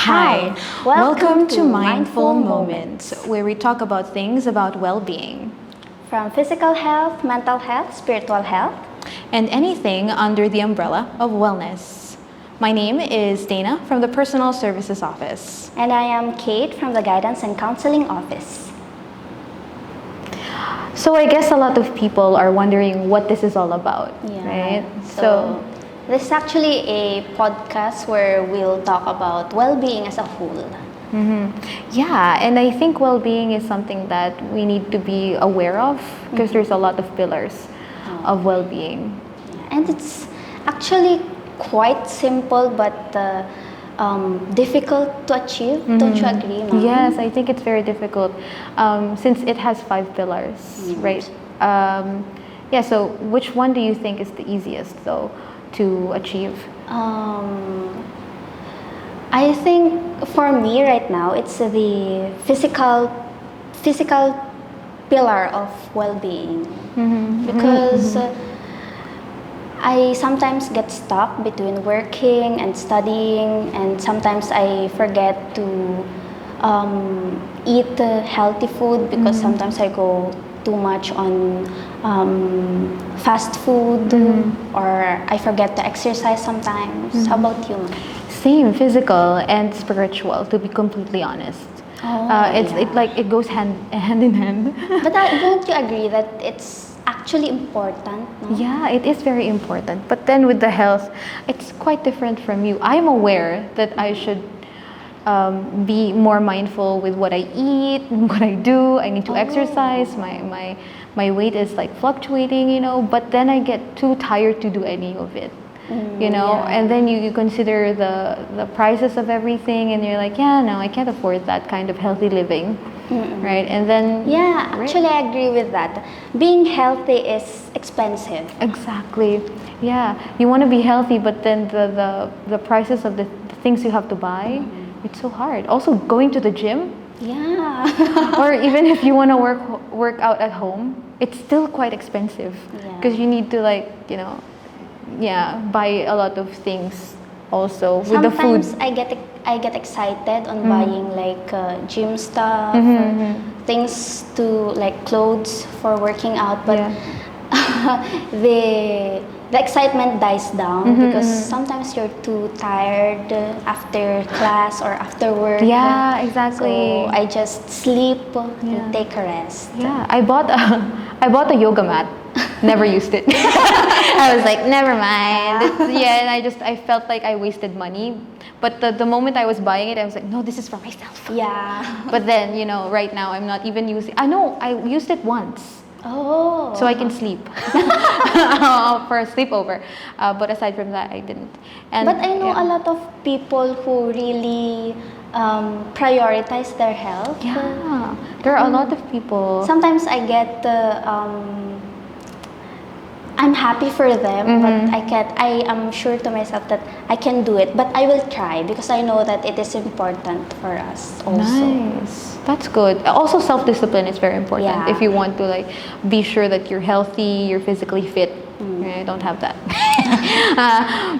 Hi, welcome to Mindful Moments, where we talk about things about well-being From physical health, mental health, spiritual health, and anything under the umbrella of wellness. My name is Dana from the Personal Services Office. and I am Kate from the Guidance and Counseling Office. So I guess a lot of people are wondering what this is all about, right? So this is actually a podcast where we'll talk about well-being as a whole. Yeah, and I think well-being is something that we need to be aware of because there's a lot of pillars of well-being. And it's actually quite simple but difficult to achieve. Don't you agree, Ma'am? Yes, I think it's very difficult since it has 5 pillars, right? Yeah, so which one do you think is the easiest though to achieve? I think for me right now it's the physical pillar of well-being because I sometimes get stuck between working and studying, and sometimes I forget to eat healthy food because sometimes I go too much on fast food or I forget to exercise sometimes. How about you? Same, physical and spiritual, to be completely honest. It goes hand in hand. But don't you agree that it's actually important? No? Yeah, it is very important. But then with the health, it's quite different from you. I'm aware that I should be more mindful with what I eat, what I do. I need to exercise. My weight is like fluctuating, but then I get too tired to do any of it. And then you consider the prices of everything and you're like, yeah, no, I can't afford that kind of healthy living, right? And then actually I agree with that. Being healthy is expensive. Exactly. Yeah, you want to be healthy, but then the prices of the things you have to buy, it's so hard. Also, going to the gym, or even if you want to work out at home, it's still quite expensive because you need to buy a lot of things also with the food. Sometimes I get excited on buying like gym stuff, or things to like clothes for working out, but the excitement dies down because sometimes you're too tired after class or after work. Yeah, exactly. So I just sleep and take a rest. Yeah, I bought a yoga mat. Never used it. I was like, never mind. And I felt like I wasted money. But the moment I was buying it, I was like, no, this is for myself. Yeah. But then, right now I'm not even using. I know I used it once. Oh. So I can sleep for a sleepover. But aside from that, I didn't. But I know a lot of people who really prioritize their health. Yeah, there are a lot of people. Sometimes I get I'm happy for them, but I am sure to myself that I can do it, but I will try because I know that it is important for us also. Nice. That's good. Also, self-discipline is very important if you want to be sure that you're healthy, you're physically fit. I don't have that.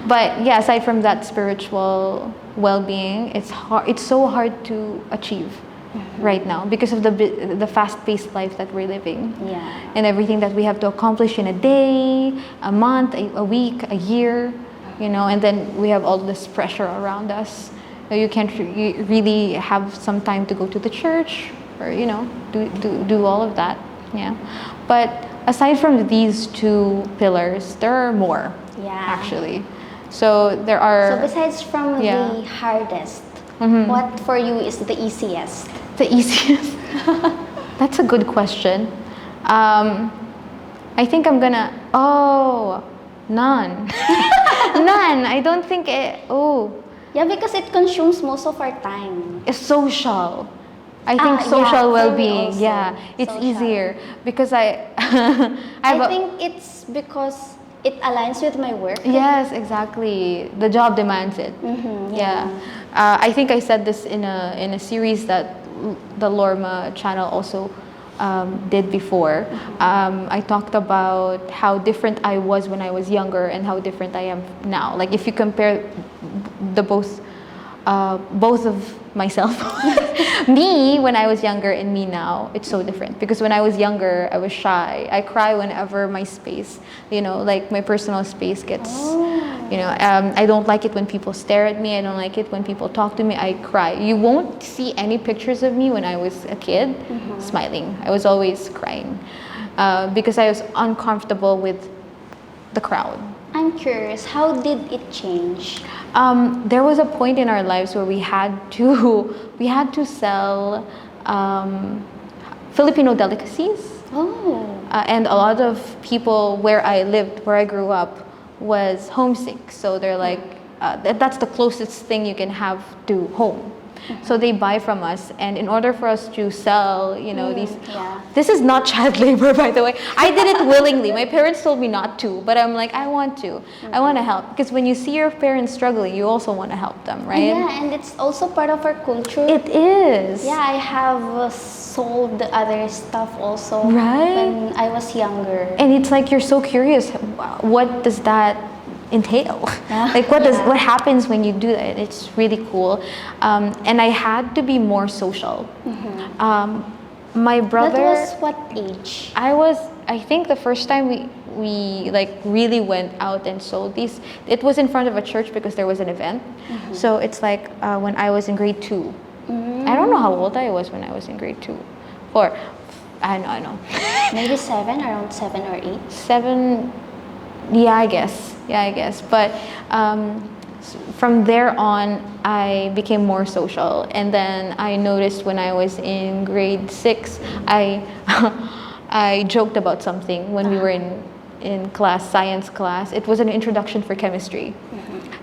But yeah, aside from that spiritual well-being, it's so hard to achieve right now because of the fast-paced life that we're living, and everything that we have to accomplish in a day, a month, a week, a year, and then we have all this pressure around us. You can't really have some time to go to the church or do all of that. But aside from these 2 pillars, there are more actually. So there are. So besides from the hardest, what for you is the easiest? The easiest? That's a good question. I think I'm gonna. None. None. I don't think it. Yeah, because it consumes most of our time. It's social. I think social well-being. It's social. Easier because I think it's because it aligns with my work. Yes, exactly. The job demands it. I think I said this in a series that the Lorma channel also did before. I talked about how different I was when I was younger and how different I am now. Like if you compare the both both of myself. Me when I was younger and me now, it's so different. Because when I was younger, I was shy. I cry whenever my space, like my personal space gets, I don't like it when people stare at me. I don't like it when people talk to me. I cry. You won't see any pictures of me when I was a kid smiling. I was always crying because I was uncomfortable with the crowd. I'm curious, how did it change? There was a point in our lives where we had to sell Filipino delicacies. And a lot of people where I lived, where I grew up, was homesick. So they're like, that's the closest thing you can have to home. So they buy from us, and in order for us to sell, this is not child labor, by the way. I did it willingly. My parents told me not to, but I'm like, I want to help, because when you see your parents struggling, you also want to help them, right? Yeah, and it's also part of our culture. It is. Yeah, I have sold other stuff also right? when I was younger. And it's like you're so curious, what does that entail? Like what happens when you do that? It's really cool. And I had to be more social. My brother, that was what age? I think the first time we like really went out and sold these, it was in front of a church because there was an event. So it's like when I was in grade 2. I don't know how old I was when I was in grade 2 or I know maybe 7, around 7 or 8. 7. Yeah, I guess. But from there on, I became more social. And then I noticed when I was in grade 6, I joked about something when we were in class, science class. It was an introduction for chemistry.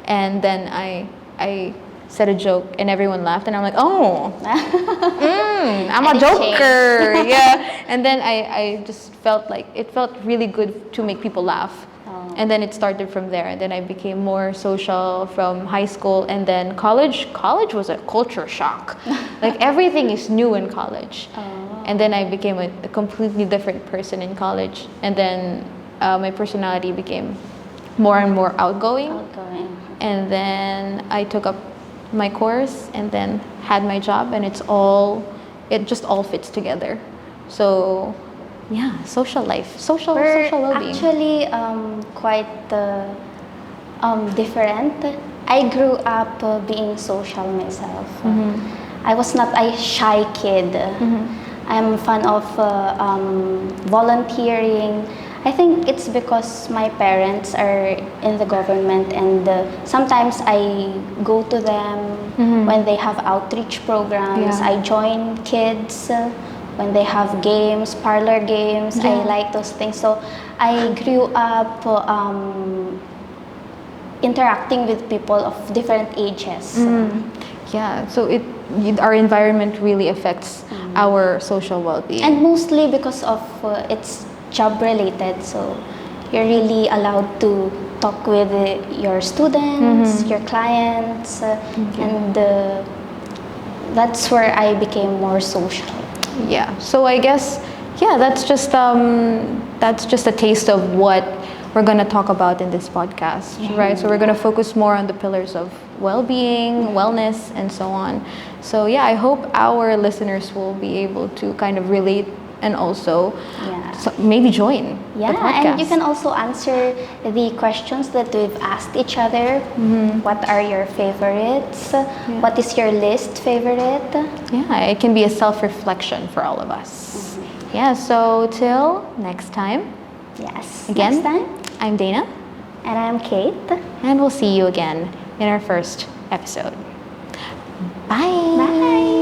And then I said a joke and everyone laughed, and I'm like, I'm a joker. Yeah. And then I just felt like it felt really good to make people laugh. And then it started from there. And then I became more social from high school, and then college. College was a culture shock. Like everything is new in college. And then I became a completely different person in college. And then my personality became more and more outgoing. And then I took up my course and then had my job, and it just all fits together. So yeah, social life, social well-being. Actually, quite different. I grew up being social myself. I was not a shy kid. I'm fan of volunteering. I think it's because my parents are in the government, and sometimes I go to them when they have outreach programs. I join kids when they have games, parlor games. I like those things. So I grew up interacting with people of different ages. Yeah, so our environment really affects our social well-being. And mostly because of it's job related. So you're really allowed to talk with your students, your clients, and that's where I became more social. Yeah, so I guess that's just a taste of what we're gonna talk about in this podcast, right? So we're gonna focus more on the pillars of well-being, wellness, and so on. So yeah, I hope our listeners will be able to kind of relate and also maybe join the podcast. And you can also answer the questions that we've asked each other. What are your favorites? What is your least favorite? Yeah, it can be a self-reflection for all of us. Yeah, so till next time. Yes. Again, next time. I'm Dana. And I'm Kate. And we'll see you again in our first episode. Bye. Bye.